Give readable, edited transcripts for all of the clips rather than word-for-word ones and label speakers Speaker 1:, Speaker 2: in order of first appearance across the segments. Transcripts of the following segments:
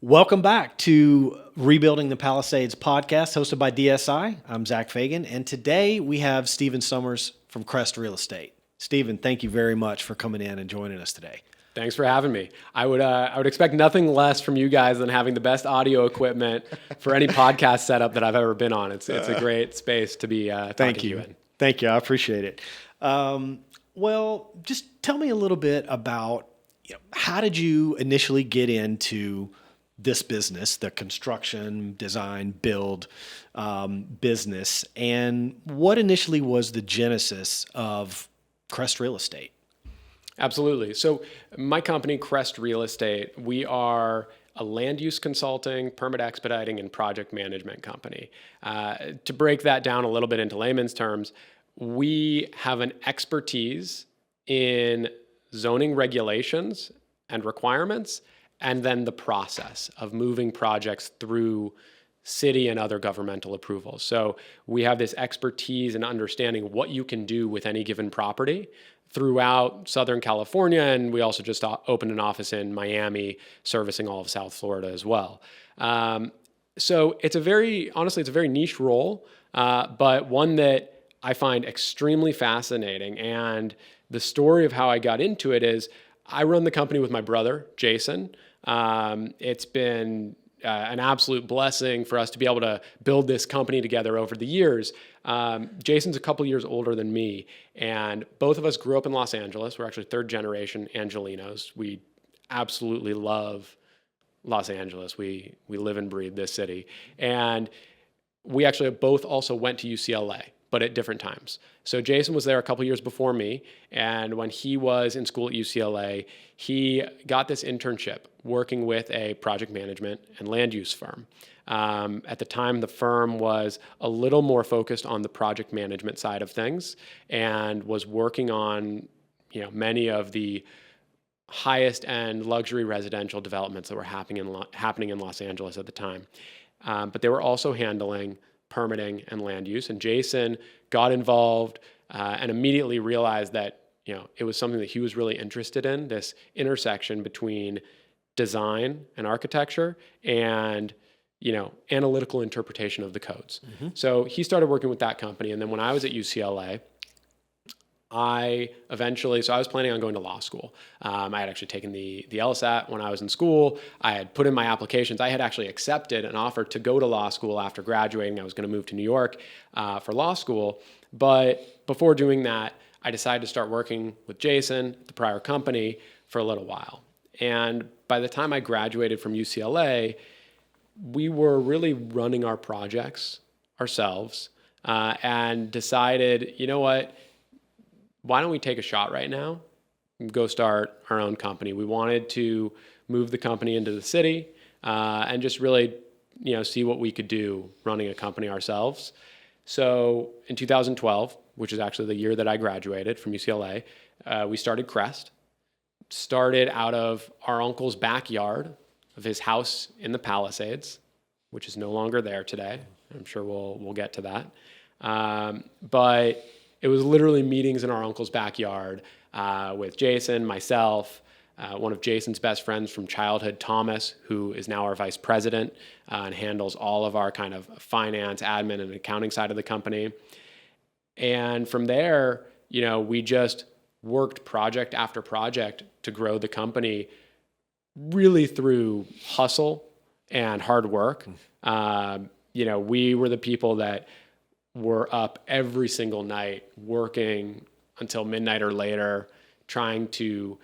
Speaker 1: Welcome back to Rebuilding the Palisades podcast hosted by DSI. I'm Zach Fagan, and today we have Stephen Somers from Crest Real Estate. Stephen, thank you very much for coming in and joining us today.
Speaker 2: Thanks for having me. I would expect nothing less from you guys than having the best audio equipment for any podcast setup that I've ever been on. It's a great space to be talking to you in.
Speaker 1: Thank you. I appreciate it. Well, just tell me a little bit about how did you initially get into this business, the construction, design, build business, and what initially was the genesis of Crest Real Estate?
Speaker 2: Absolutely. So my company, Crest Real Estate, we are a land use consulting, permit expediting, and project management company. To break that down a little bit into layman's terms, we have an expertise in zoning regulations and requirements, and then the process of moving projects through city and other governmental approvals. So we have this expertise in understanding what you can do with any given property throughout Southern California, and we also just opened an office in Miami, servicing all of South Florida as well. So it's a very niche role, but one that I find extremely fascinating. And the story of how I got into it is I run the company with my brother, Jason. It's been an absolute blessing for us to be able to build this company together over the years. Jason's a couple years older than me, and both of us grew up in Los Angeles. We're actually third generation Angelinos. We absolutely love Los Angeles. We live and breathe this city. And we actually both also went to UCLA, but at different times. So Jason was there a couple years before me, and when he was in school at UCLA, he got this internship working with a project management and land use firm. At the time, the firm was a little more focused on the project management side of things and was working on, many of the highest end luxury residential developments that were happening in Los Angeles at the time. But they were also handling permitting and land use. And Jason got involved and immediately realized that it was something that he was really interested in, this intersection between design and architecture and analytical interpretation of the codes. Mm-hmm. So he started working with that company. And then when I was at UCLA, I was planning on going to law school. I had actually taken the LSAT when I was in school. I had put in my applications. I had actually accepted an offer to go to law school after graduating. I was going to move to New York for law school. But before doing that, I decided to start working with Jason, the prior company, for a little while. And by the time I graduated from UCLA, we were really running our projects ourselves and decided, why don't we take a shot right now and go start our own company? We wanted to move the company into the city and just really, see what we could do running a company ourselves. So in 2012, which is actually the year that I graduated from UCLA, we started Crest. Started out of our uncle's backyard of his house in the Palisades, which is no longer there today. I'm sure we'll get to that. But it was literally meetings in our uncle's backyard with Jason, myself, one of Jason's best friends from childhood, Thomas, who is now our vice president and handles all of our kind of finance, admin, and accounting side of the company. And from there, we just worked project after project to grow the company really through hustle and hard work. We were the people that were up every single night working until midnight or later, trying to,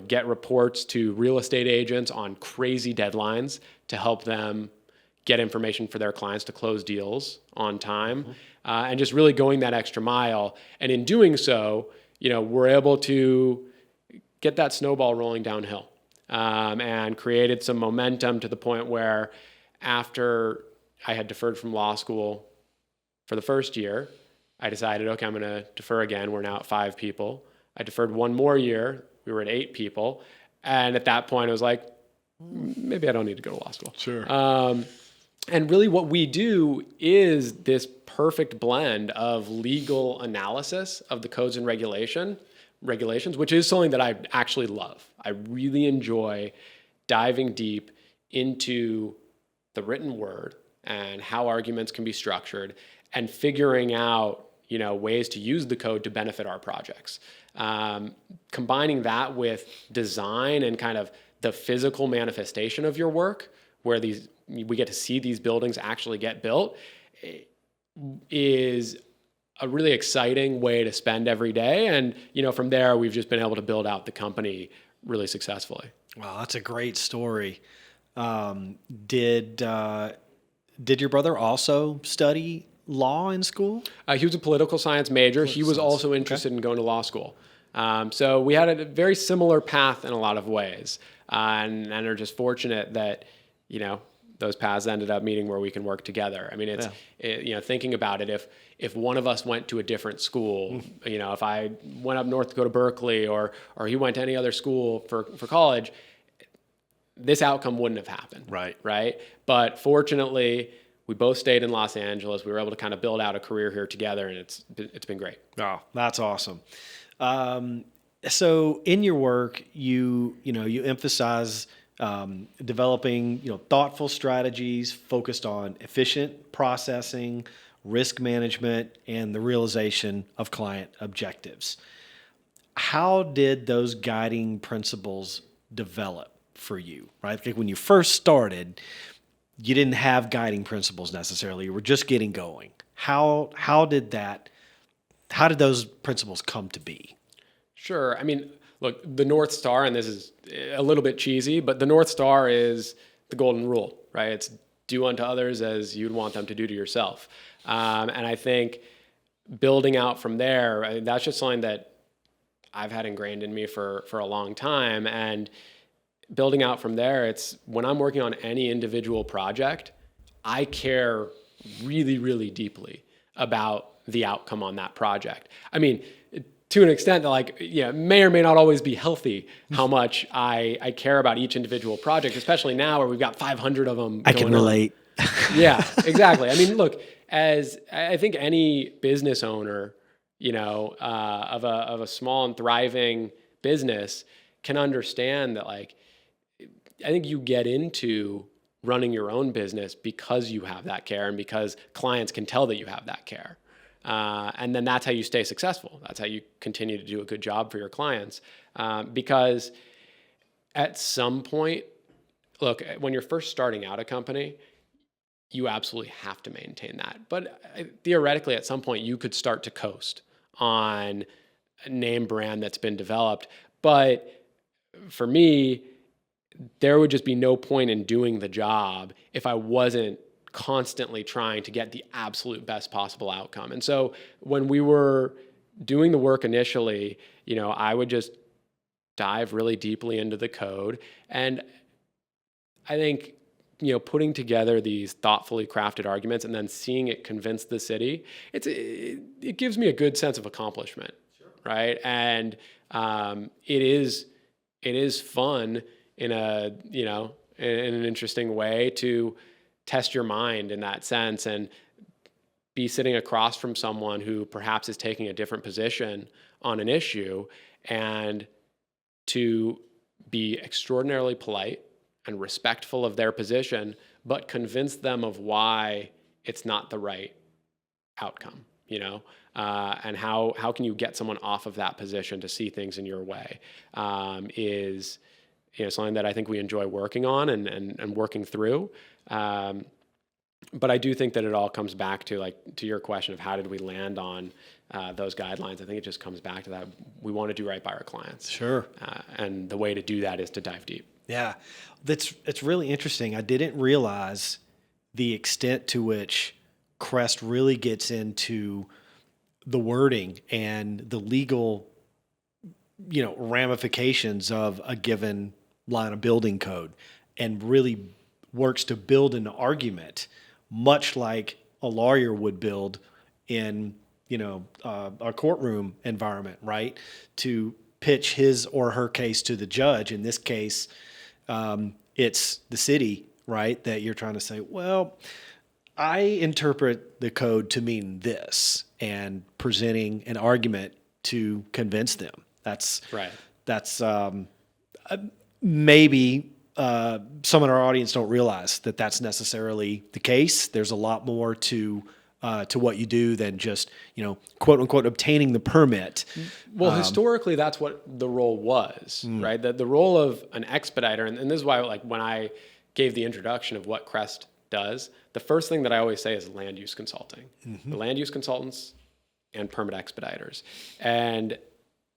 Speaker 2: get reports to real estate agents on crazy deadlines to help them get information for their clients to close deals on time, and just really going that extra mile. And in doing so, we're able to get that snowball rolling downhill and created some momentum to the point where after I had deferred from law school for the first year, I decided, okay, I'm going to defer again. We're now at 5 people. I deferred one more year. We were at 8 people. And at that point, I was like, maybe I don't need to go to law school.
Speaker 1: Sure.
Speaker 2: And really what we do is this perfect blend of legal analysis of the codes and regulations, which is something that I actually love. I really enjoy diving deep into the written word and how arguments can be structured, and figuring out, ways to use the code to benefit our projects. Combining that with design and kind of the physical manifestation of your work, where we get to see these buildings actually get built, is a really exciting way to spend every day. And, from there, we've just been able to build out the company really successfully.
Speaker 1: Wow, that's a great story. Did your brother also study law in school?
Speaker 2: He was a political science major. He was also interested in going to law school. So we had a very similar path in a lot of ways, and are just fortunate that, those paths ended up meeting where we can work together. I mean, thinking about it, if one of us went to a different school, if I went up north to go to Berkeley, or he went to any other school for college, this outcome wouldn't have happened. Right. But fortunately, we both stayed in Los Angeles. We were able to kind of build out a career here together, and it's been great.
Speaker 1: Oh, that's awesome. So in your work, you emphasize developing, thoughtful strategies focused on efficient processing, risk management, and the realization of client objectives. How did those guiding principles develop for you, right? Like when you first started, you didn't have guiding principles necessarily. You were just getting going. How did those principles come to be?
Speaker 2: Sure. I mean, look, the North Star, and this is a little bit cheesy, but the North Star is the golden rule, right? It's do unto others as you'd want them to do to yourself. And I think building out from there, that's just something that I've had ingrained in me for a long time. And building out from there, it's when I'm working on any individual project, I care really, really deeply about the outcome on that project. I mean, to an extent that may or may not always be healthy how much I care about each individual project, especially now where we've got 500 of them.
Speaker 1: I can relate.
Speaker 2: Yeah, exactly. I mean, look, as I think any business owner, of a small and thriving business can understand that, I think you get into running your own business because you have that care and because clients can tell that you have that care. And then that's how you stay successful. That's how you continue to do a good job for your clients. Because at some point, look, when you're first starting out a company, you absolutely have to maintain that. But theoretically, at some point, you could start to coast on a name brand that's been developed. But for me, there would just be no point in doing the job if I wasn't constantly trying to get the absolute best possible outcome. And so when we were doing the work initially, I would just dive really deeply into the code. And I think, putting together these thoughtfully crafted arguments and then seeing it convince the city, it gives me a good sense of accomplishment. Sure. Right. And it is fun in in an interesting way to test your mind in that sense and be sitting across from someone who perhaps is taking a different position on an issue, and to be extraordinarily polite and respectful of their position, but convince them of why it's not the right outcome, and how can you get someone off of that position to see things in your way, is something that I think we enjoy working on and working through. But I do think that it all comes back to to your question of how did we land on those guidelines. I think it just comes back to that we want to do right by our clients.
Speaker 1: Sure.
Speaker 2: And the way to do that is to dive deep.
Speaker 1: Yeah, it's really interesting. I didn't realize the extent to which Crest really gets into the wording and the legal, ramifications of a given line of building code, and really works to build an argument, much like a lawyer would build in, a courtroom environment, right? To pitch his or her case to the judge. In this case, it's the city, right? That you're trying to say, well, I interpret the code to mean this, and presenting an argument to convince them. That's
Speaker 2: right.
Speaker 1: That's maybe some in our audience don't realize that that's necessarily the case. There's a lot more to what you do than just, quote unquote, obtaining the permit.
Speaker 2: Well, historically, that's what the role was, right? The role of an expediter, and this is why, like, when I gave the introduction of what Crest does, the first thing that I always say is land use consulting. The land use consultants and permit expediters. And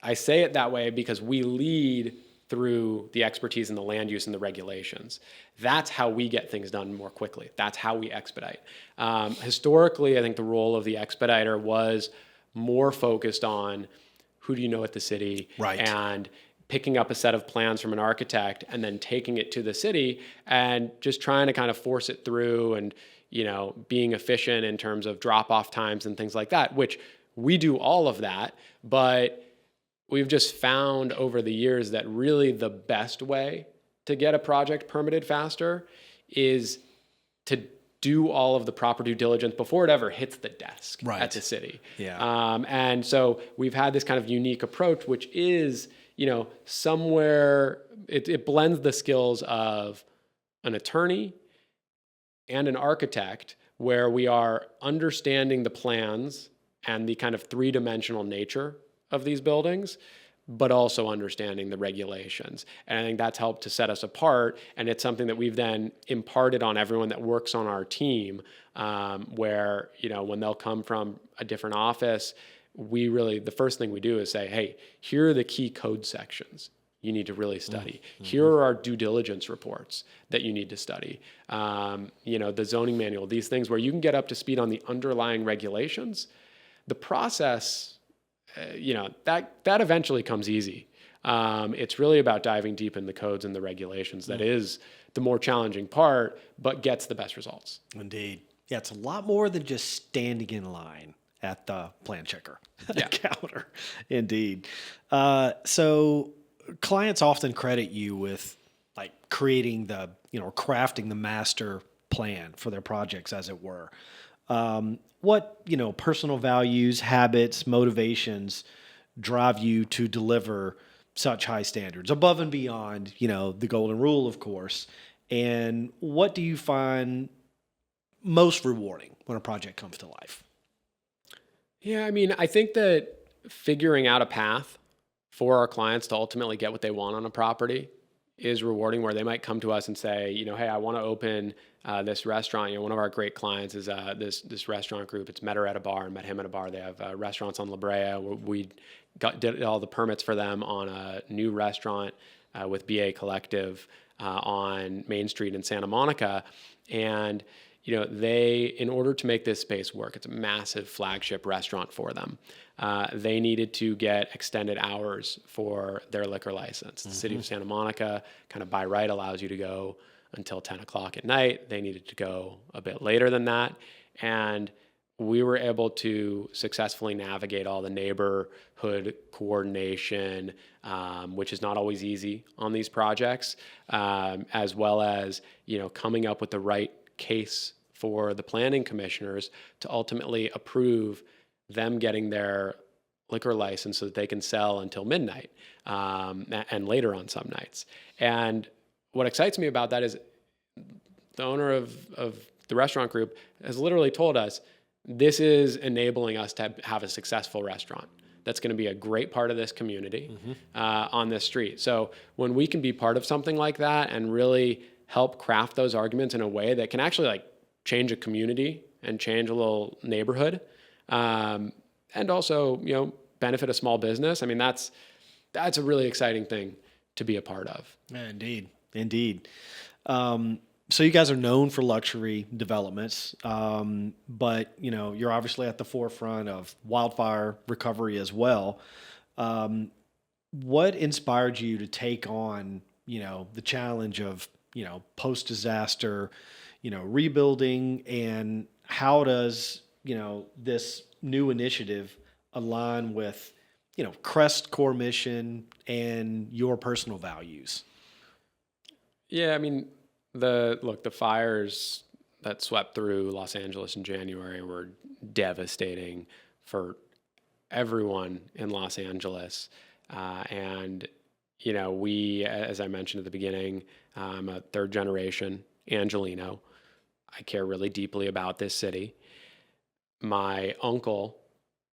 Speaker 2: I say it that way because we lead through the expertise in the land use and the regulations. That's how we get things done more quickly. That's how we expedite. Historically, I think the role of the expediter was more focused on who do you know at the city,
Speaker 1: right,
Speaker 2: and picking up a set of plans from an architect and then taking it to the city and just trying to kind of force it through and, being efficient in terms of drop-off times and things like that, which we do all of that, but we've just found over the years that really the best way to get a project permitted faster is to do all of the proper due diligence before it ever hits the desk at the city.
Speaker 1: Yeah.
Speaker 2: And so we've had this kind of unique approach, which is, somewhere it blends the skills of an attorney and an architect, where we are understanding the plans and the kind of three-dimensional nature of these buildings, but also understanding the regulations. And I think that's helped to set us apart. And it's something that we've then imparted on everyone that works on our team, where, when they'll come from a different office, the first thing we do is say, hey, here are the key code sections you need to really study. Here are our due diligence reports that you need to study. The zoning manual, these things where you can get up to speed on the underlying regulations. The process, that eventually comes easy. It's really about diving deep in the codes and the regulations. That is the more challenging part, but gets the best results.
Speaker 1: Indeed. Yeah, it's a lot more than just standing in line at the plan checker counter. Indeed. So clients often credit you with like creating crafting the master plan for their projects, as it were. What, personal values, habits, motivations drive you to deliver such high standards above and beyond, the golden rule, of course? And what do you find most rewarding when a project comes to life?
Speaker 2: Yeah, I think that figuring out a path for our clients to ultimately get what they want on a property is rewarding, where they might come to us and say, hey, I want to open this restaurant. One of our great clients is this restaurant group. It's Met Her at a Bar and Met Him at a Bar. They have restaurants on La Brea. We did all the permits for them on a new restaurant with BA Collective on Main Street in Santa Monica. And they, in order to make this space work, it's a massive flagship restaurant for them. They needed to get extended hours for their liquor license. The city of Santa Monica, kind of by right, allows you to go until 10 o'clock at night. They needed to go a bit later than that. And we were able to successfully navigate all the neighborhood coordination, which is not always easy on these projects, as well as, coming up with the right case for the planning commissioners to ultimately approve them getting their liquor license so that they can sell until midnight, and later on some nights. And what excites me about that is the owner of the restaurant group has literally told us, this is enabling us to have a successful restaurant that's going to be a great part of this community on this street. So when we can be part of something like that and really help craft those arguments in a way that can actually change a community and change a little neighborhood, and also, benefit a small business. That's a really exciting thing to be a part of.
Speaker 1: Yeah, indeed. So you guys are known for luxury developments, but you're obviously at the forefront of wildfire recovery as well. What inspired you to take on, the challenge of, post-disaster, rebuilding, and how does, this new initiative align with, Crest core mission and your personal values?
Speaker 2: Yeah, the fires that swept through Los Angeles in January were devastating for everyone in Los Angeles. And, we, as I mentioned at the beginning, I'm a third generation Angelino. I care really deeply about this city. My uncle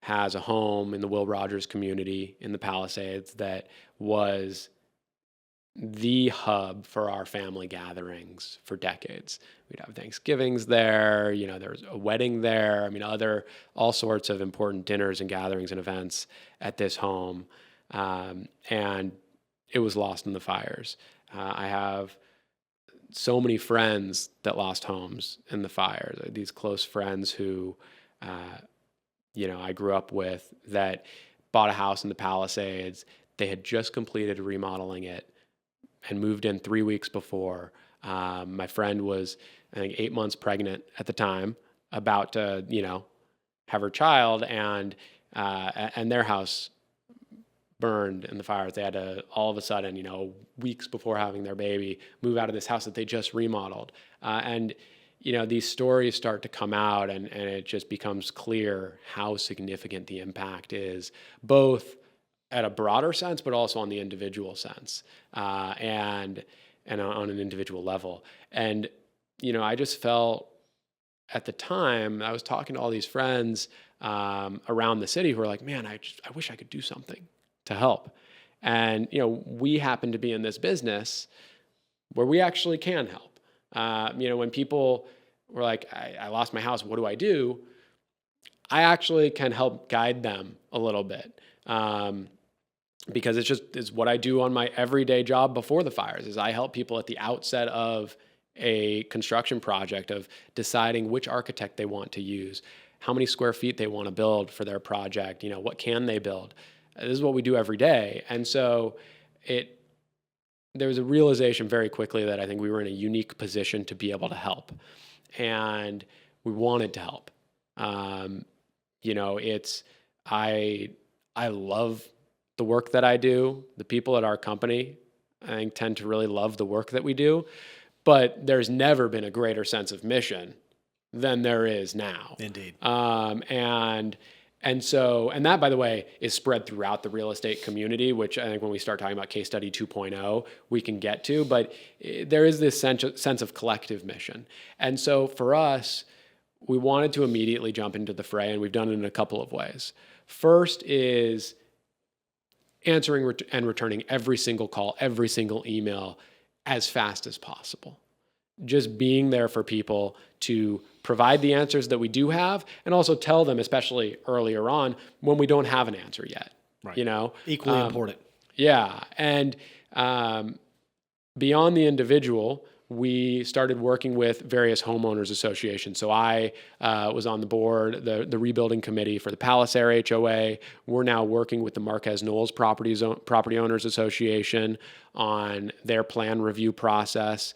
Speaker 2: has a home in the Will Rogers community in the Palisades that was the hub for our family gatherings for decades. We'd have Thanksgivings there, there was a wedding there. I mean, all sorts of important dinners and gatherings and events at this home. And it was lost in the fires. I have so many friends that lost homes in the fires, these close friends who, I grew up with that bought a house in the Palisades. They had just completed remodeling it and moved in 3 weeks before. My friend was, I think, 8 months pregnant at the time, about to, have her child, and their house burned in the fires. They had to, all of a sudden, weeks before having their baby, move out of this house that they just remodeled. And these stories start to come out, and it just becomes clear how significant the impact is, both at a broader sense, but also on the individual sense, and on an individual level. And, I just felt at the time, I was talking to all these friends around the city who were like, man, I wish I could do something to help. And, we happen to be in this business where we actually can help. When people were like, I lost my house, what do I do? I actually can help guide them a little bit. Because it's what I do on my everyday job before the fires, is I help people at the outset of a construction project, of deciding which architect they want to use, how many square feet they want to build for their project, what can they build. This is what we do every day. And so there was a realization very quickly that I think we were in a unique position to be able to help. And we wanted to help. I love the work that I do. The people at our company, I think, tend to really love the work that we do. But there's never been a greater sense of mission than there is now.
Speaker 1: Indeed.
Speaker 2: And that, by the way, is spread throughout the real estate community, which I think when we start talking about case study 2.0, we can get to. But there is this sense of collective mission. And so for us, we wanted to immediately jump into the fray, and we've done it in a couple of ways. First is answering and returning every single call, every single email as fast as possible. Just being there for people to provide the answers that we do have, and also tell them, especially earlier on, when we don't have an answer yet.
Speaker 1: Right.
Speaker 2: Equally
Speaker 1: important.
Speaker 2: Yeah. And beyond the individual, we started working with various homeowners associations. So I was on the board, the rebuilding committee for the Palisades HOA. We're now working with the Marquez Knolls Property Owners Association on their plan review process.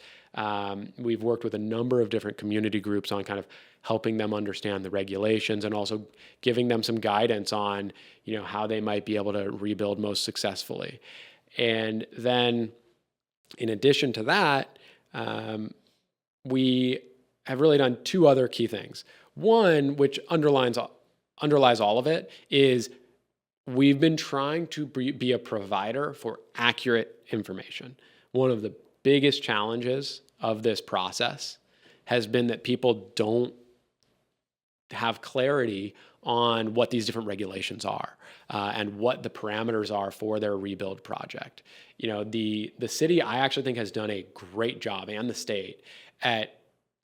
Speaker 2: We've worked with a number of different community groups on kind of helping them understand the regulations, and also giving them some guidance on, how they might be able to rebuild most successfully. And then in addition to that, we have really done two other key things. One, which underlies all of it, is we've been trying to be a provider for accurate information. One of the biggest challenges of this process has been that people don't have clarity on what these different regulations are, and what the parameters are for their rebuild project. The city, I actually think, has done a great job, and the state, at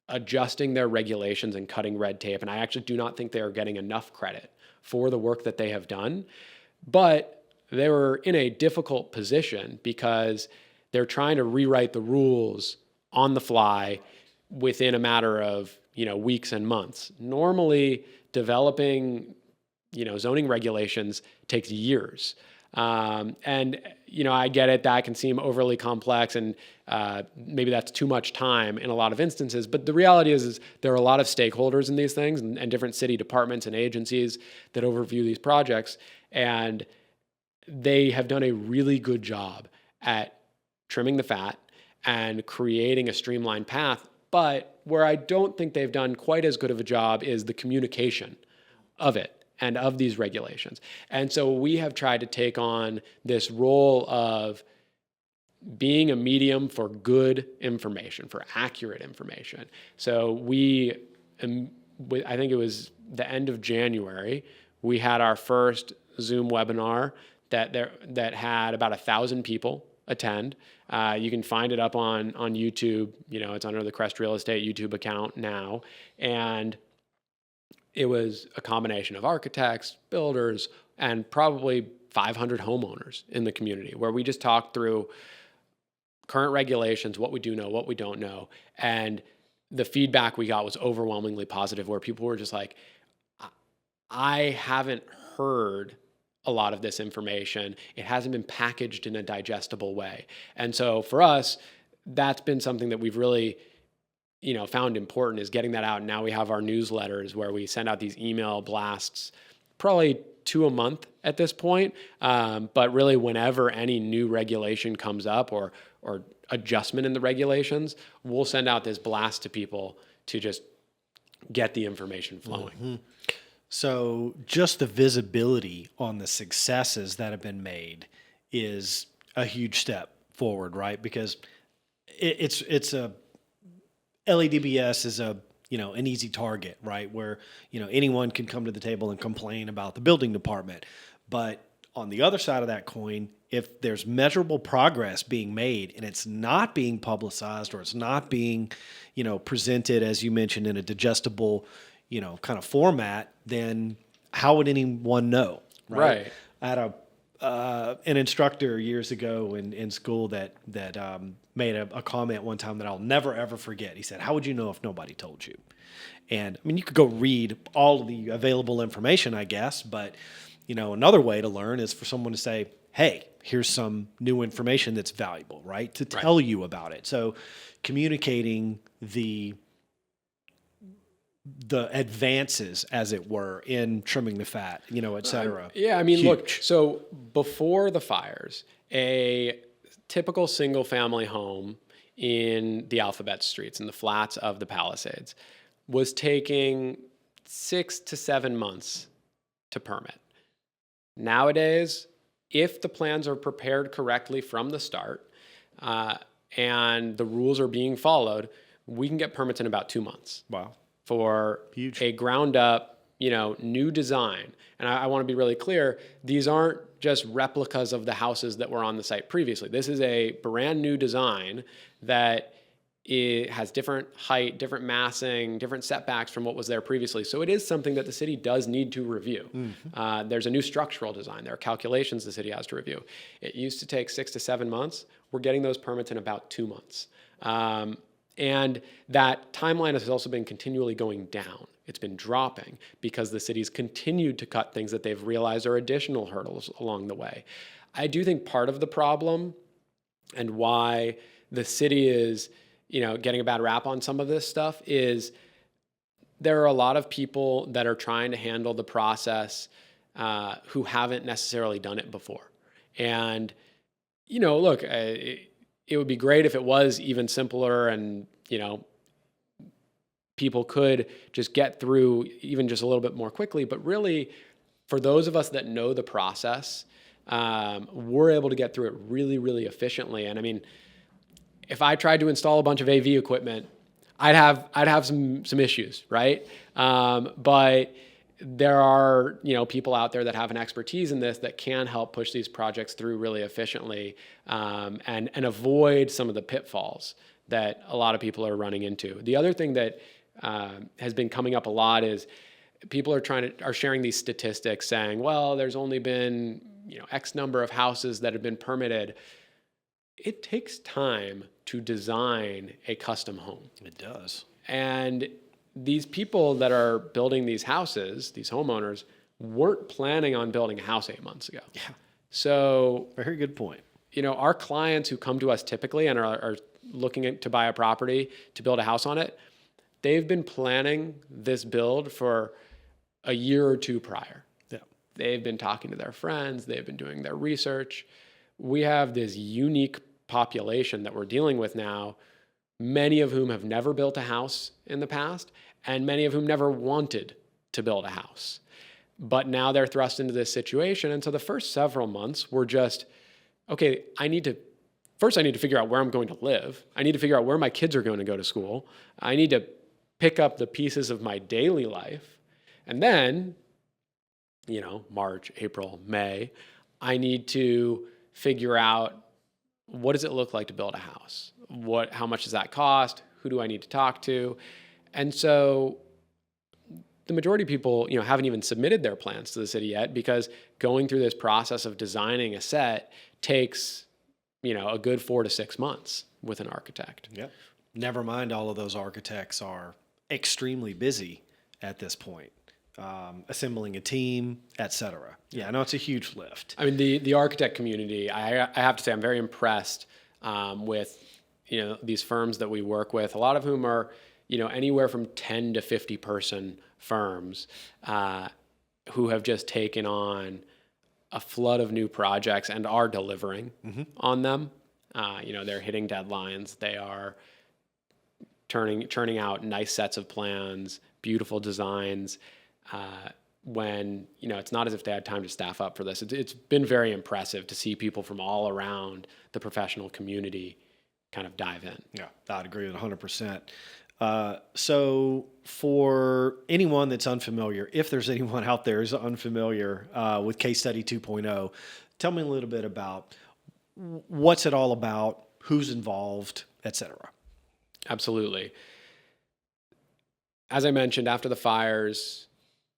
Speaker 2: adjusting their regulations and cutting red tape. And I actually do not think they are getting enough credit for the work that they have done. But they were in a difficult position because they're trying to rewrite the rules on the fly within a matter of, weeks and months. Normally, developing, zoning regulations takes years. And, I get it. That can seem overly complex, and maybe that's too much time in a lot of instances. But the reality is there are a lot of stakeholders in these things, and different city departments and agencies that overview these projects. And they have done a really good job at trimming the fat and creating a streamlined path. But where I don't think they've done quite as good of a job is the communication of it and of these regulations. And so we have tried to take on this role of being a medium for good information, for accurate information. So I think it was the end of January, we had our first Zoom webinar that had about 1,000 people attend. You can find it up on YouTube. It's under the Crest Real Estate YouTube account now. And it was a combination of architects, builders, and probably 500 homeowners in the community, where we just talked through current regulations, what we do know, what we don't know. And the feedback we got was overwhelmingly positive, where people were just like, I haven't heard a lot of this information. It hasn't been packaged in a digestible way. And so for us, that's been something that we've really, found important, is getting that out. And now we have our newsletters where we send out these email blasts, probably 2 a month at this point. But really, whenever any new regulation comes up or adjustment in the regulations, we'll send out this blast to people to just get the information flowing.
Speaker 1: Mm-hmm. So just the visibility on the successes that have been made is a huge step forward, right? Because it's a LADBS is an easy target, right? Where, anyone can come to the table and complain about the building department. But on the other side of that coin, if there's measurable progress being made and it's not being publicized, or it's not being, presented, as you mentioned, in a digestible, kind of format, then how would anyone know? Right. I had an instructor years ago in school that made a comment one time that I'll never, ever forget. He said, "How would you know if nobody told you?" And I mean, you could go read all of the available information, I guess, but another way to learn is for someone to say, "Hey, here's some new information that's valuable," right? To tell you about it. So communicating the advances, as it were, in trimming the fat, et cetera.
Speaker 2: Yeah, I mean, look, so before the fires, a typical single family home in the Alphabet Streets, in the flats of the Palisades, was taking 6 to 7 months to permit. Nowadays, if the plans are prepared correctly from the start, and the rules are being followed, we can get permits in about 2 months.
Speaker 1: Wow.
Speaker 2: For
Speaker 1: huge.
Speaker 2: A ground up, new design. And I want to be really clear, these aren't just replicas of the houses that were on the site previously. This is a brand new design that it has different height, different massing, different setbacks from what was there previously. So it is something that the city does need to review. Mm-hmm. There's a new structural design. There are calculations the city has to review. It used to take 6 to 7 months. We're getting those permits in about 2 months. And that timeline has also been continually going down. It's been dropping because the city's continued to cut things that they've realized are additional hurdles along the way. I do think part of the problem, and why the city is, getting a bad rap on some of this stuff, is there are a lot of people that are trying to handle the process who haven't necessarily done it before. And, look, it would be great if it was even simpler and, people could just get through even just a little bit more quickly. But really, for those of us that know the process, we're able to get through it really, really efficiently. And I mean, if I tried to install a bunch of AV equipment, I'd have some issues, right? But there are, people out there that have an expertise in this that can help push these projects through really efficiently, and avoid some of the pitfalls that a lot of people are running into. The other thing that has been coming up a lot is people are sharing these statistics saying, well, there's only been, X number of houses that have been permitted. It takes time to design a custom home.
Speaker 1: It does.
Speaker 2: And these people that are building these houses, these homeowners, weren't planning on building a house 8 months ago.
Speaker 1: Yeah.
Speaker 2: So,
Speaker 1: very good point.
Speaker 2: Our clients who come to us typically and are looking to buy a property to build a house on it, they've been planning this build for a year or two prior.
Speaker 1: Yeah.
Speaker 2: They've been talking to their friends. They've been doing their research. We have this unique population that we're dealing with now, many of whom have never built a house in the past, and many of whom never wanted to build a house. But now they're thrust into this situation. And so the first several months were just, okay, I need to first I need to figure out where I'm going to live. I need to figure out where my kids are going to go to school. I need to pick up the pieces of my daily life. And then, March, April, May, I need to figure out, what does it look like to build a house? How much does that cost? Who do I need to talk to? And so the majority of people, haven't even submitted their plans to the city yet, because going through this process of designing a set takes, a good 4 to 6 months with an architect.
Speaker 1: Yep. Never mind, all of those architects are extremely busy at this point, assembling a team, et cetera. Yeah, I know it's a huge lift.
Speaker 2: I mean, the architect community, I have to say, I'm very impressed with, these firms that we work with, a lot of whom are, anywhere from 10 to 50 person firms who have just taken on a flood of new projects and are delivering on them. They're hitting deadlines. They are churning out nice sets of plans, beautiful designs. When, it's not as if they had time to staff up for this. It's been very impressive to see people from all around the professional community kind of dive in.
Speaker 1: Yeah, I'd agree with 100%. So for anyone that's unfamiliar, if there's anyone out there who's unfamiliar with Case Study 2.0, tell me a little bit about what's it all about, who's involved, et cetera.
Speaker 2: Absolutely. As I mentioned, after the fires,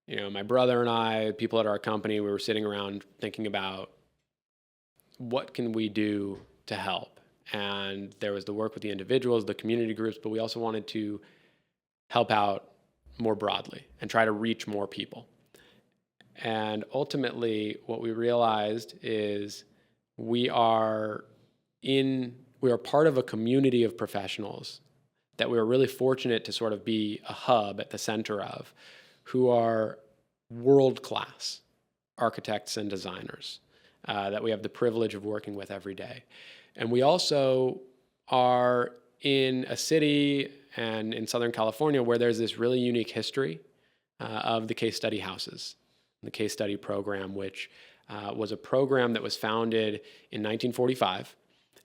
Speaker 2: my brother and I, people at our company, we were sitting around thinking about what can we do to help. And there was the work with the individuals, the community groups, but we also wanted to help out more broadly and try to reach more people. And ultimately, what we realized is we are part of a community of professionals that we are really fortunate to sort of be a hub at the center of, who are world-class architects and designers that we have the privilege of working with every day. And we also are in a city and in Southern California where there's this really unique history of the case study houses, the case study program, which was a program that was founded in 1945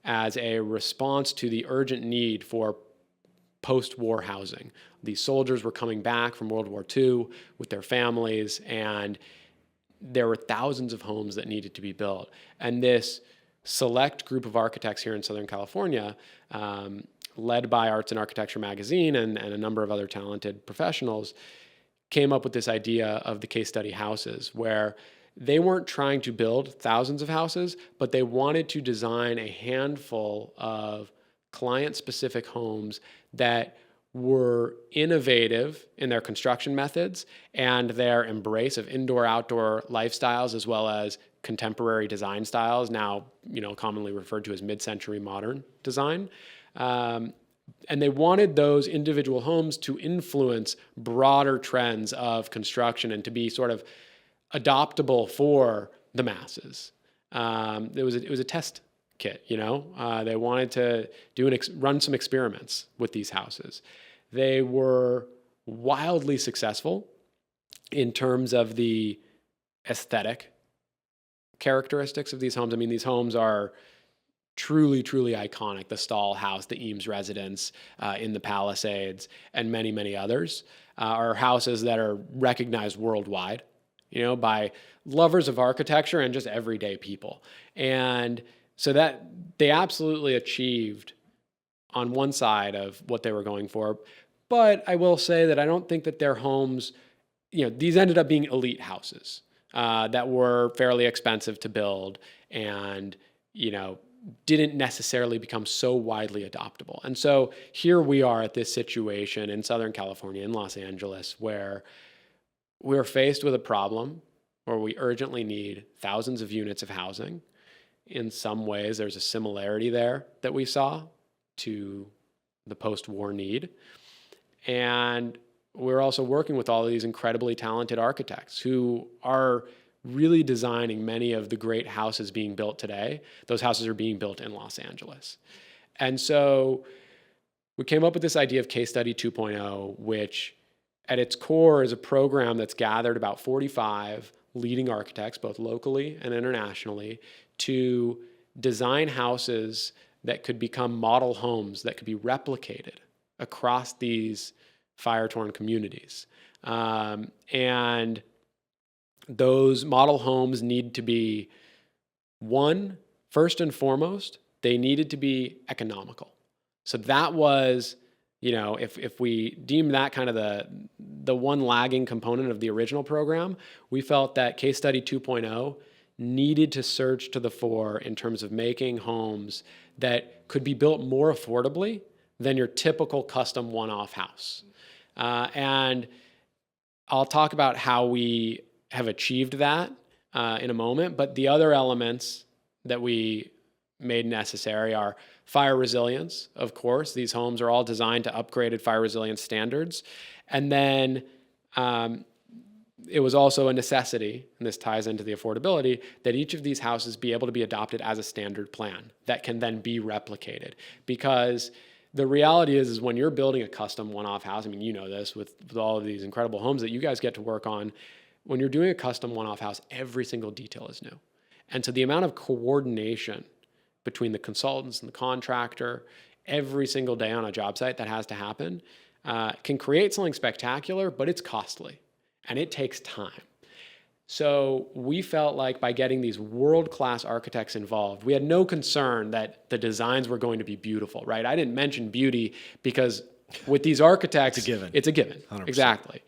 Speaker 2: as a response to the urgent need for post-war housing. These soldiers were coming back from World War II with their families, and there were thousands of homes that needed to be built. And this select group of architects here in Southern California, led by Arts and Architecture Magazine and a number of other talented professionals, came up with this idea of the case study houses, where they weren't trying to build thousands of houses, but they wanted to design a handful of client-specific homes that were innovative in their construction methods and their embrace of indoor-outdoor lifestyles, as well as contemporary design styles, now commonly referred to as mid-century modern design. And they wanted those individual homes to influence broader trends of construction and to be sort of adoptable for the masses. It was a test kit, They wanted to run some experiments with these houses. They were wildly successful in terms of the aesthetic characteristics of these homes. I mean, these homes are truly, truly iconic. The Stahl House, the Eames Residence in the Palisades, and many, many others are houses that are recognized worldwide, by lovers of architecture and just everyday people. And so that they absolutely achieved on one side of what they were going for. But I will say that I don't think that their homes, these ended up being elite houses that were fairly expensive to build and, didn't necessarily become so widely adoptable. And so here we are at this situation in Southern California, in Los Angeles, where we're faced with a problem where we urgently need thousands of units of housing. In some ways, there's a similarity there that we saw to the post-war need. And we're also working with all of these incredibly talented architects who are really designing many of the great houses being built today. Those houses are being built in Los Angeles. And so we came up with this idea of Case Study 2.0, which at its core is a program that's gathered about 45 leading architects, both locally and internationally, to design houses that could become model homes that could be replicated across these fire-torn communities. And those model homes need to be, one, first and foremost, they needed to be economical. So that was, if we deem that kind of the one lagging component of the original program, we felt that Case Study 2.0 needed to surge to the fore in terms of making homes that could be built more affordably than your typical custom one-off house. And I'll talk about how we have achieved that in a moment, but the other elements that we made necessary are fire resilience, of course. These homes are all designed to upgraded fire resilience standards. And then it was also a necessity, and this ties into the affordability, that each of these houses be able to be adopted as a standard plan that can then be replicated. Because the reality is when you're building a custom one-off house, I mean, you know this with all of these incredible homes that you guys get to work on, when you're doing a custom one-off house, every single detail is new. And so the amount of coordination between the consultants and the contractor every single day on a job site that has to happen can create something spectacular, but it's costly and it takes time. So we felt like by getting these world-class architects involved, we had no concern that the designs were going to be beautiful, right? I didn't mention beauty because with these architects,
Speaker 1: It's a given.
Speaker 2: It's a given.
Speaker 1: 100%.
Speaker 2: Exactly.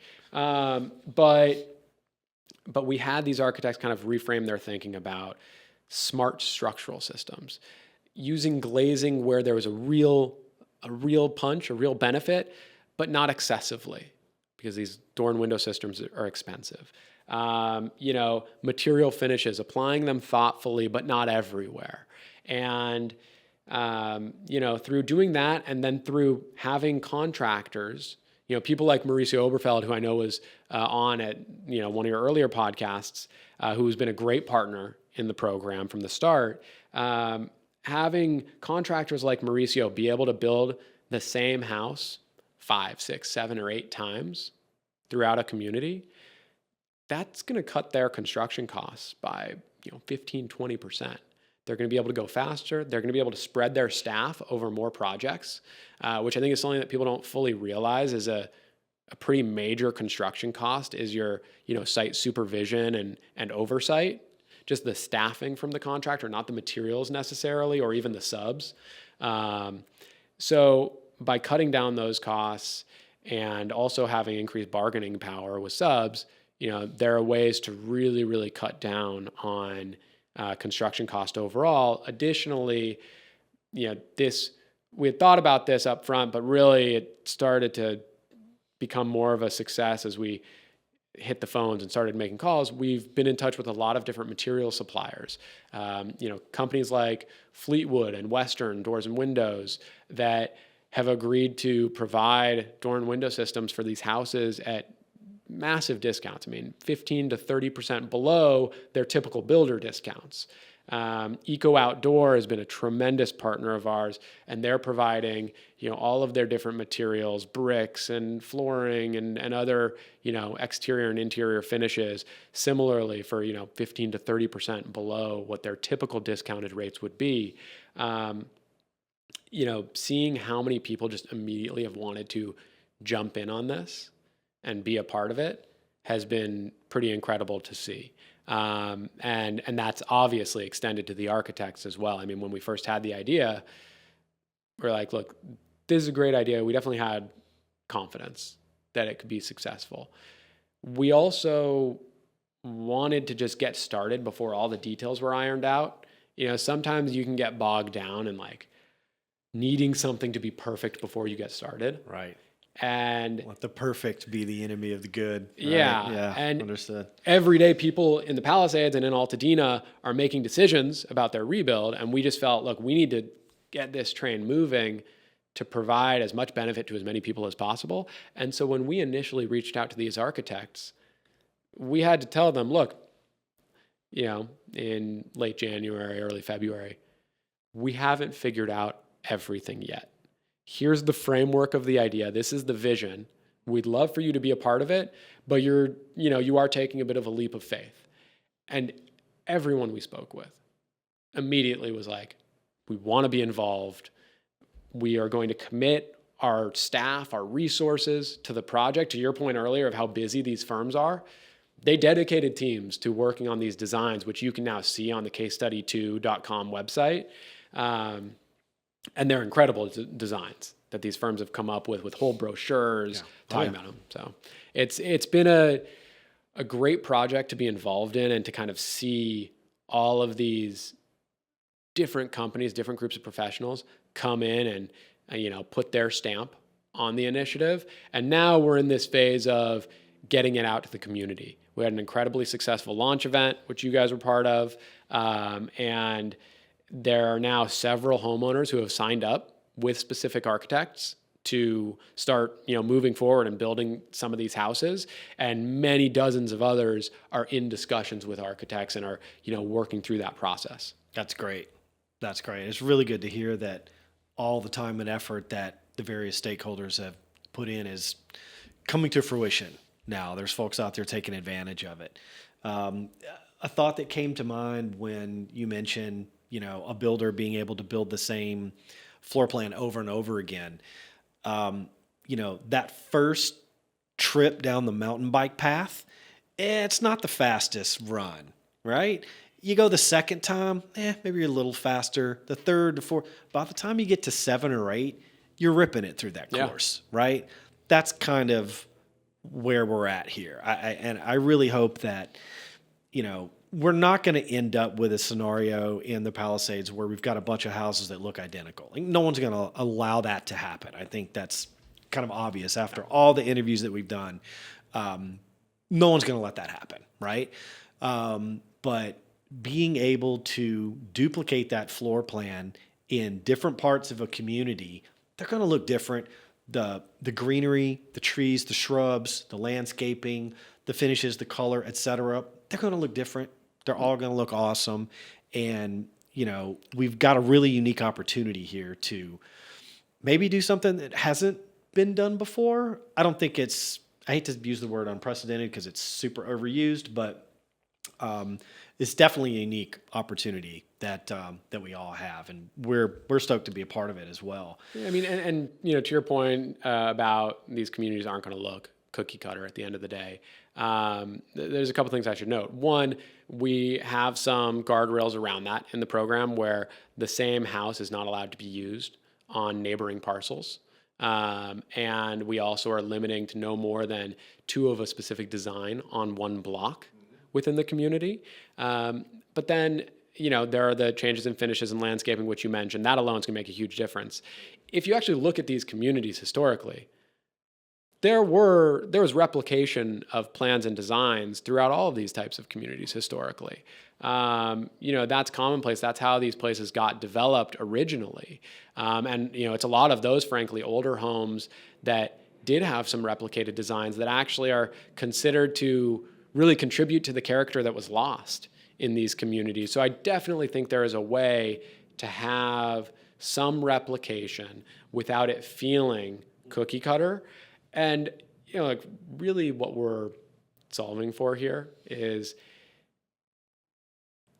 Speaker 2: But we had these architects kind of reframe their thinking about smart structural systems, using glazing where there was a real punch, a real benefit, but not excessively, because these door and window systems are expensive. Material finishes, applying them thoughtfully, but not everywhere. And, through doing that, and then through having contractors, people like Mauricio Oberfeld, who I know was on at, one of your earlier podcasts, who's been a great partner in the program from the start, having contractors like Mauricio be able to build the same house 5, 6, 7, or 8 times throughout a community, that's going to cut their construction costs by 15, 20%. They're going to be able to go faster. They're going to be able to spread their staff over more projects, which I think is something that people don't fully realize is a pretty major construction cost is your site supervision and oversight, just the staffing from the contractor, not the materials necessarily, or even the subs. So by cutting down those costs and also having increased bargaining power with subs, there are ways to really, really cut down on construction cost overall. Additionally, we had thought about this up front, but really it started to become more of a success as we hit the phones and started making calls. We've been in touch with a lot of different material suppliers, companies like Fleetwood and Western Doors and Windows that have agreed to provide door and window systems for these houses at massive discounts. I mean, 15 to 30% below their typical builder discounts. Eco Outdoor has been a tremendous partner of ours, and they're providing, all of their different materials, bricks and flooring and other, exterior and interior finishes, similarly for, 15 to 30% below what their typical discounted rates would be. Seeing how many people just immediately have wanted to jump in on this and be a part of it has been pretty incredible to see. And that's obviously extended to the architects as well. I mean, when we first had the idea, we're like, look, this is a great idea. We definitely had confidence that it could be successful. We also wanted to just get started before all the details were ironed out. Sometimes you can get bogged down in needing something to be perfect before you get started.
Speaker 1: Right.
Speaker 2: And
Speaker 1: let the perfect be the enemy of the good. Right?
Speaker 2: Yeah. And
Speaker 1: understood.
Speaker 2: Every day people in the Palisades and in Altadena are making decisions about their rebuild. And we just felt, look, we need to get this train moving to provide as much benefit to as many people as possible. And so when we initially reached out to these architects, we had to tell them, look, in late January, early February, we haven't figured out everything yet. Here's the framework of the idea. This is the vision. We'd love for you to be a part of it, but you are taking a bit of a leap of faith. And everyone we spoke with immediately was like, We want to be involved. We are going to commit our staff, our resources to the project. To your point earlier of how busy these firms are, they dedicated teams to working on these designs, which you can now see on the casestudy2.com website. And they're incredible designs that these firms have come up with whole brochures talking about them. So it's been a great project to be involved in and to kind of see all of these different companies, different groups of professionals come in and put their stamp on the initiative. And now we're in this phase of getting it out to the community. We had an incredibly successful launch event, which you guys were part of. And there are now several homeowners who have signed up with specific architects to start, moving forward and building some of these houses. And many dozens of others are in discussions with architects and are, working through that process.
Speaker 1: That's great. That's great. It's really good to hear that all the time and effort that the various stakeholders have put in is coming to fruition now. There's folks out there taking advantage of it. A thought that came to mind when you mentioned, a builder being able to build the same floor plan over and over again. That first trip down the mountain bike path, it's not the fastest run, right? You go the second time, maybe you're a little faster. The third, the fourth, by the time you get to 7 or 8, you're ripping it through that course, right? That's kind of where we're at here. I really hope that, we're not going to end up with a scenario in the Palisades where we've got a bunch of houses that look identical. No one's going to allow that to happen. I think that's kind of obvious after all the interviews that we've done. No one's going to let that happen, right? But being able to duplicate that floor plan in different parts of a community, they're going to look different. The greenery, the trees, the shrubs, the landscaping, the finishes, the color, etc. They're going to look different. They're all going to look awesome. And, we've got a really unique opportunity here to maybe do something that hasn't been done before. I hate to use the word unprecedented because it's super overused, but it's definitely a unique opportunity that we all have, and we're stoked to be a part of it as well.
Speaker 2: I mean, and to your point about these communities aren't going to look cookie cutter at the end of the day. There's a couple things I should note. One, we have some guardrails around that in the program where the same house is not allowed to be used on neighboring parcels. And we also are limiting to no more than 2 of a specific design on one block within the community. But then, there are the changes in finishes and landscaping, which you mentioned. That alone is going to make a huge difference. If you actually look at these communities historically, there was replication of plans and designs throughout all of these types of communities historically. That's commonplace. That's how these places got developed originally. And it's a lot of those, frankly, older homes that did have some replicated designs that actually are considered to really contribute to the character that was lost in these communities. So I definitely think there is a way to have some replication without it feeling cookie cutter. And, really what we're solving for here is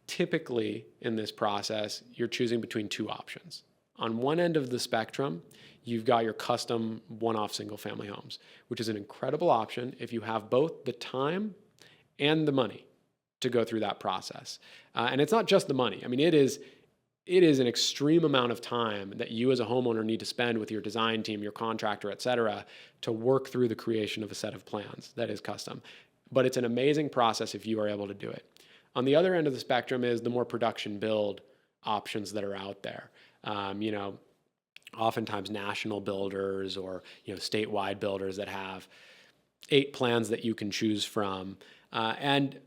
Speaker 2: typically in this process, you're choosing between 2 options. On one end of the spectrum, you've got your custom one-off single-family homes, which is an incredible option if you have both the time and the money to go through that process. And it's not just the money. I mean, it is an extreme amount of time that you as a homeowner need to spend with your design team, your contractor, et cetera, to work through the creation of a set of plans that is custom. But it's an amazing process if you are able to do it. On the other end of the spectrum is the more production build options that are out there. Oftentimes national builders or, statewide builders that have 8 plans that you can choose from. And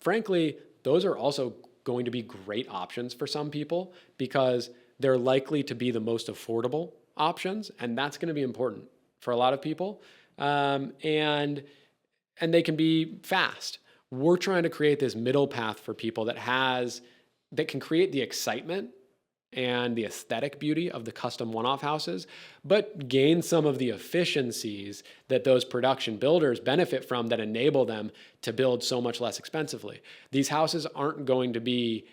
Speaker 2: frankly, those are also going to be great options for some people because they're likely to be the most affordable options, and that's going to be important for a lot of people. And they can be fast. We're trying to create this middle path for people that can create the excitement and the aesthetic beauty of the custom one-off houses, but gain some of the efficiencies that those production builders benefit from that enable them to build so much less expensively. These houses aren't going to be,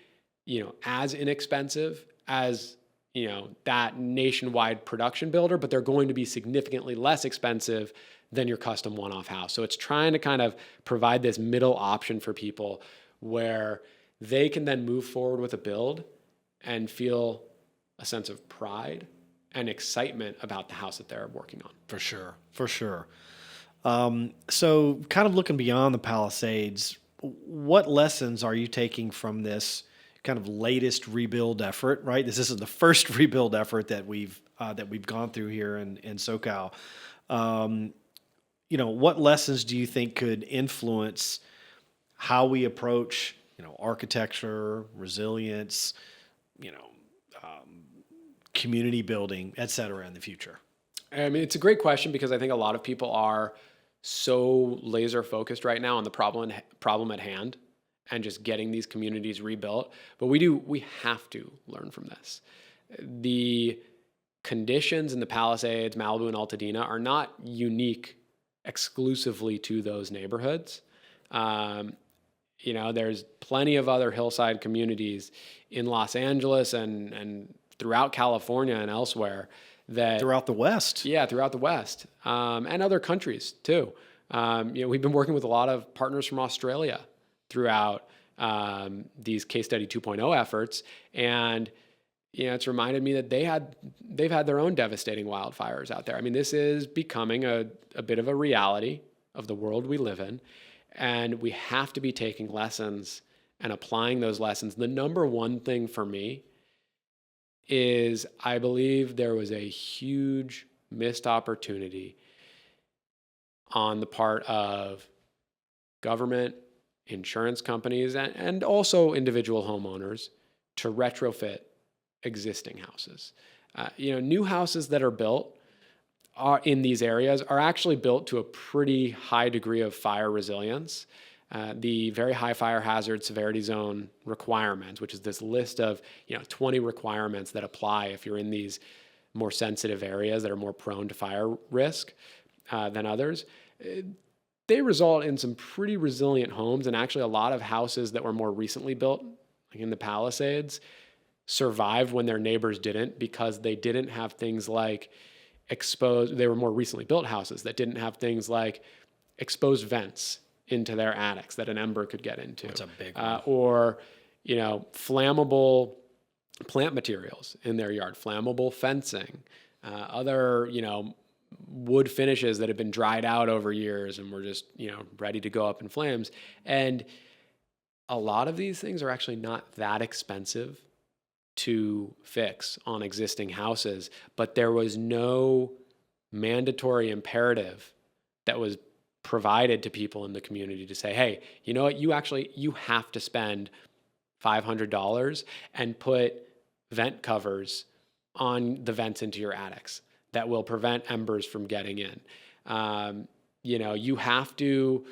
Speaker 2: as inexpensive as that nationwide production builder, but they're going to be significantly less expensive than your custom one-off house. So it's trying to kind of provide this middle option for people where they can then move forward with a build and feel a sense of pride and excitement about the house that they're working on.
Speaker 1: For sure. For sure. So kind of looking beyond the Palisades, what lessons are you taking from this kind of latest rebuild effort, right? This isn't the first rebuild effort that we've gone through here in SoCal. What lessons do you think could influence how we approach, architecture, resilience, community building, et cetera, in the future?
Speaker 2: I mean, it's a great question because I think a lot of people are so laser focused right now on the problem at hand and just getting these communities rebuilt. But we have to learn from this. The conditions in the Palisades, Malibu, and Altadena are not unique exclusively to those neighborhoods. There's plenty of other hillside communities in Los Angeles and throughout California and elsewhere that
Speaker 1: throughout the West.
Speaker 2: Yeah, throughout the West, and other countries too. We've been working with a lot of partners from Australia throughout these case study 2.0 efforts, and it's reminded me that they've had their own devastating wildfires out there. I mean, this is becoming a bit of a reality of the world we live in, and we have to be taking lessons and applying those lessons. The number one thing for me is I believe there was a huge missed opportunity on the part of government, insurance companies, and also individual homeowners to retrofit existing houses. New houses that are built in these areas are actually built to a pretty high degree of fire resilience. The very high fire hazard severity zone requirements, which is this list of 20 requirements that apply if you're in these more sensitive areas that are more prone to fire risk than others. They result in some pretty resilient homes, and actually a lot of houses that were more recently built, like in the Palisades, survived when their neighbors didn't, because they didn't have things like they were more recently built houses that didn't have things like exposed vents into their attics that an ember could get into.
Speaker 1: That's a big one.
Speaker 2: Or, flammable plant materials in their yard, flammable fencing, other, wood finishes that have been dried out over years and were just, ready to go up in flames. And a lot of these things are actually not that expensive to fix on existing houses, but there was no mandatory imperative that was provided to people in the community to say, hey, you know what, you have to spend $500 and put vent covers on the vents into your attics that will prevent embers from getting in. You have to,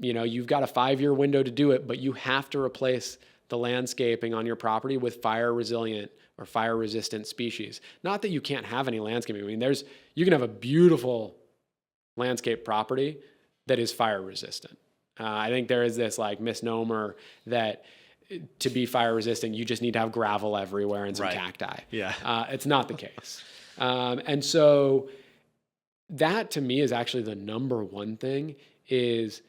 Speaker 2: you've got a 5-year window to do it, but you have to replace the landscaping on your property with fire resilient or fire resistant species. Not that you can't have any landscaping. I mean, you can have a beautiful landscape property that is fire resistant. I think there is this misnomer that to be fire resistant, you just need to have gravel everywhere and some cacti.
Speaker 1: Yeah.
Speaker 2: It's not the case. And so that to me is actually the number one thing is,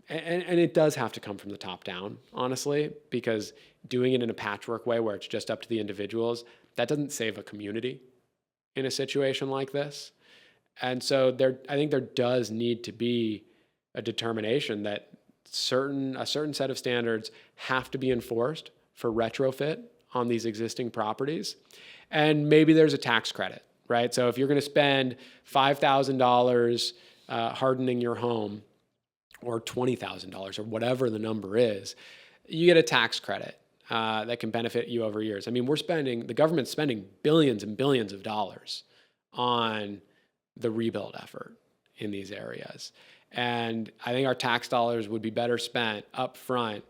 Speaker 2: and it does have to come from the top down, honestly, because doing it in a patchwork way where it's just up to the individuals, that doesn't save a community in a situation like this. And so I think there does need to be a determination that a certain set of standards have to be enforced for retrofit on these existing properties. And maybe there's a tax credit, right? So if you're going to spend $5,000 hardening your home, or $20,000 or whatever the number is, you get a tax credit that can benefit you over years. I mean, the government's spending billions and billions of dollars on the rebuild effort in these areas. And I think our tax dollars would be better spent up front,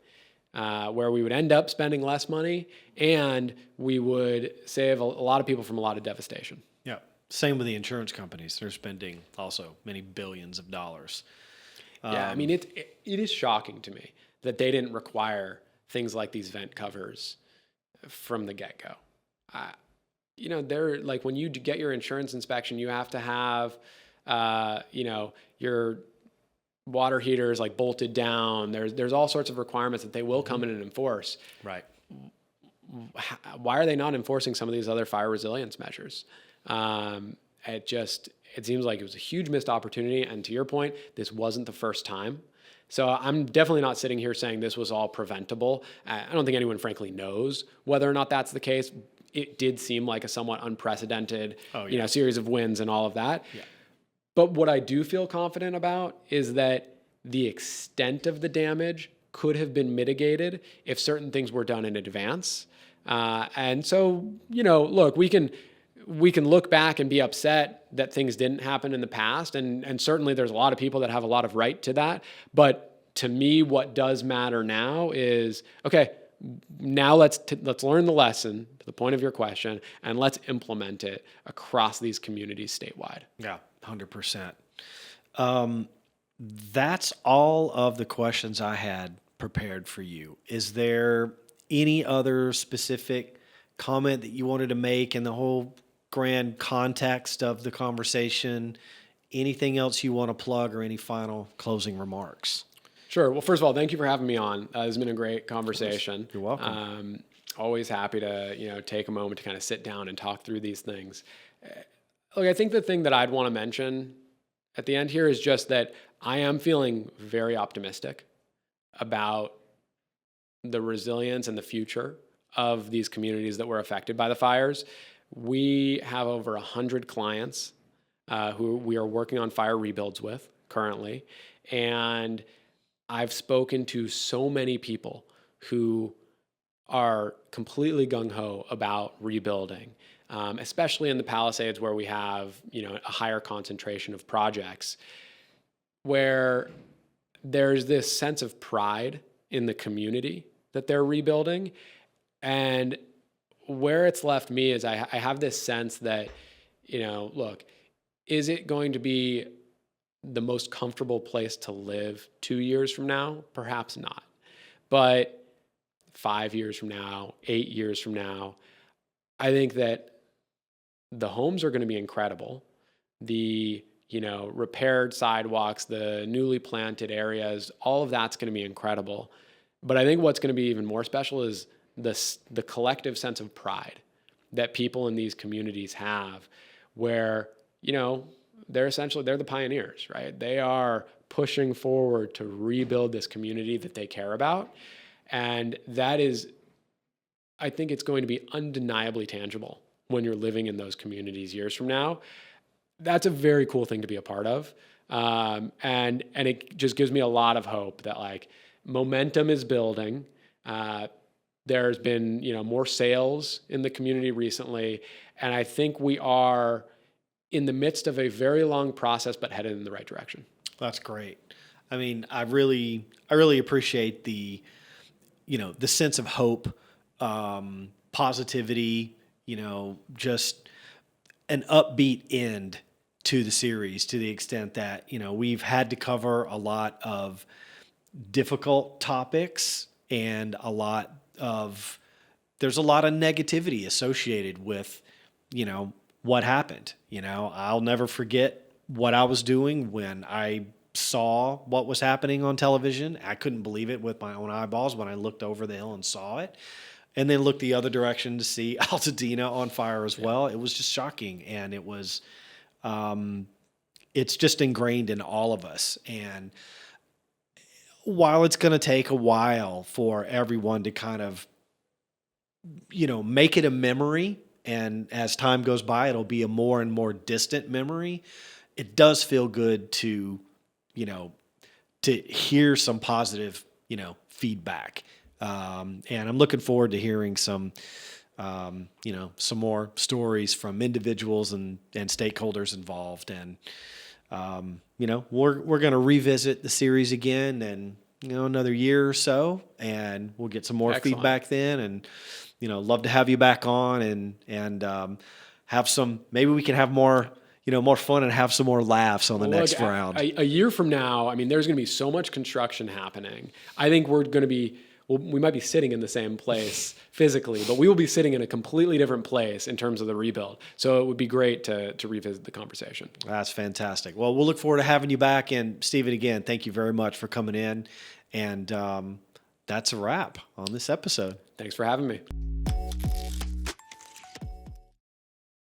Speaker 2: where we would end up spending less money and we would save a lot of people from a lot of devastation.
Speaker 1: Yeah. Same with the insurance companies. They're spending also many billions of dollars.
Speaker 2: Yeah, I mean, it is shocking to me that they didn't require things like these vent covers from the get-go. they're like, when you get your insurance inspection, you have to have, your water heaters like bolted down. There's all sorts of requirements that they will come in and enforce.
Speaker 1: Right.
Speaker 2: Why are they not enforcing some of these other fire resilience measures? It seems like it was a huge missed opportunity. And to your point, this wasn't the first time. So I'm definitely not sitting here saying this was all preventable. I don't think anyone frankly knows whether or not that's the case. It did seem like a somewhat unprecedented, series of wins and all of that.
Speaker 1: Yeah.
Speaker 2: But what I do feel confident about is that the extent of the damage could have been mitigated if certain things were done in advance. And so, look, we can look back and be upset that things didn't happen in the past. And certainly there's a lot of people that have a lot of right to that. But to me, what does matter now is, okay, now let's learn the lesson, to the point of your question, and let's implement it across these communities statewide.
Speaker 1: Yeah, 100%. That's all of the questions I had prepared for you. Is there any other specific comment that you wanted to make in the whole grand context of the conversation? Anything else you want to plug, or any final closing remarks?
Speaker 2: Sure. Well, first of all, thank you for having me on. It's been a great conversation.
Speaker 1: You're welcome.
Speaker 2: Always happy to, take a moment to kind of sit down and talk through these things. Look, I think the thing that I'd want to mention at the end here is just that I am feeling very optimistic about the resilience and the future of these communities that were affected by the fires. We have over 100 clients who we are working on fire rebuilds with currently. And I've spoken to so many people who are completely gung-ho about rebuilding, especially in the Palisades, where we have, a higher concentration of projects, where there's this sense of pride in the community that they're rebuilding. And where it's left me is I have this sense that, look, is it going to be the most comfortable place to live 2 years from now? Perhaps not. But 5 years from now, 8 years from now, I think that the homes are going to be incredible. The, repaired sidewalks, the newly planted areas, all of that's going to be incredible. But I think what's going to be even more special is the collective sense of pride that people in these communities have, where, they're the pioneers, right? They are pushing forward to rebuild this community that they care about. And that is, I think it's going to be undeniably tangible when you're living in those communities years from now. That's a very cool thing to be a part of. And it just gives me a lot of hope that momentum is building. There's been, more sales in the community recently. And I think we are in the midst of a very long process, but headed in the right direction.
Speaker 1: That's great. I mean, I really appreciate the sense of hope, positivity, just an upbeat end to the series, to the extent that, we've had to cover a lot of difficult topics, and there's a lot of negativity associated with, what happened. I'll never forget what I was doing when I saw what was happening on television. I couldn't believe it with my own eyeballs when I looked over the hill and saw it, and then looked the other direction to see Altadena on fire as well. It was just shocking. And it was, it's just ingrained in all of us. And while it's going to take a while for everyone to kind of, make it a memory, and as time goes by, it'll be a more and more distant memory, it does feel good to, to hear some positive, feedback. And I'm looking forward to hearing some more stories from individuals and stakeholders involved. And, we're going to revisit the series again in, another year or so, and we'll get some more
Speaker 2: Excellent.
Speaker 1: feedback then. And, love to have you back on and have some, maybe we can have more, more fun and have some more laughs on the next round.
Speaker 2: A year from now, I mean, there's going to be so much construction happening. I think we're going to be we might be sitting in the same place physically, but we will be sitting in a completely different place in terms of the rebuild. So it would be great to revisit the conversation.
Speaker 1: That's fantastic. Well, we'll look forward to having you back. And Stephen, again, thank you very much for coming in. And that's a wrap on this episode.
Speaker 2: Thanks for having me.